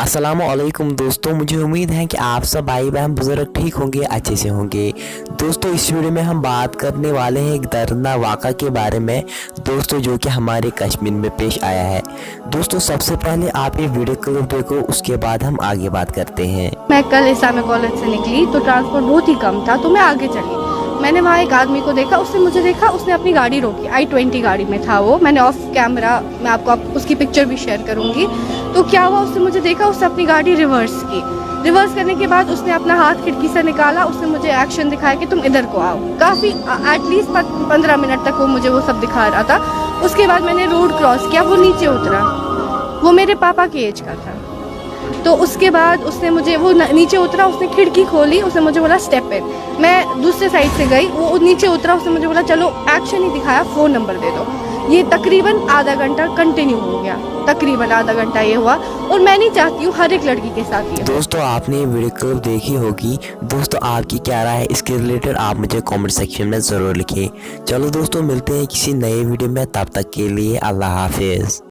अस्सलामुअलैकुम दोस्तों, मुझे उम्मीद है कि आप सब भाई बहन बुजुर्ग ठीक होंगे, अच्छे से होंगे। दोस्तों इस वीडियो में हम बात करने वाले हैं एक दर्दनाक वाक़ा के बारे में दोस्तों, जो कि हमारे कश्मीर में पेश आया है। दोस्तों सबसे पहले आप ये वीडियो क्लिप देखो, उसके बाद हम आगे बात करते हैं। मैं कल इस्लामिक कॉलेज से निकली तो ट्रांसपोर्ट बहुत ही कम था, तो मैं आगे चली। मैंने वहाँ एक आदमी को देखा, उसने मुझे देखा, उसने अपनी गाड़ी रोकी। i20 गाड़ी में था वो। मैंने ऑफ कैमरा मैं आपको उसकी पिक्चर भी शेयर करूँगी। तो क्या हुआ, उसने मुझे देखा, उसने अपनी गाड़ी रिवर्स की। रिवर्स करने के बाद उसने अपना हाथ खिड़की से निकाला, उसने मुझे एक्शन दिखाया कि तुम इधर को आओ। काफ़ी एटलीस्ट 15 मिनट तक वो मुझे वो सब दिखा रहा था। उसके बाद मैंने रोड क्रॉस किया, वो नीचे उतरा। वो मेरे पापा की एज का था। तो उसके बाद उसने मुझे, वो नीचे उतरा, उसने खिड़की खोली, उसने मुझे बोला स्टेप इन। मैं दूसरे साइड से गई, वो नीचे उतरा, उसने मुझे बोला चलो, एक्शन ही दिखाया, फ़ोन नंबर दे दो। ये तकरीबन आधा घंटा कंटिन्यू हो गया, तकरीबन आधा घंटा ये हुआ। और मैं नहीं चाहती हूँ हर एक लड़की के साथ ये। दोस्तों आपने ये वीडियो क्लिप देखी होगी। दोस्तों आपकी क्या राय है इसके रिलेटेड, आप मुझे कमेंट सेक्शन में ज़रूर लिखें। चलो दोस्तों मिलते हैं किसी नए वीडियो में, तब तक के लिए अल्लाह हाफिज़।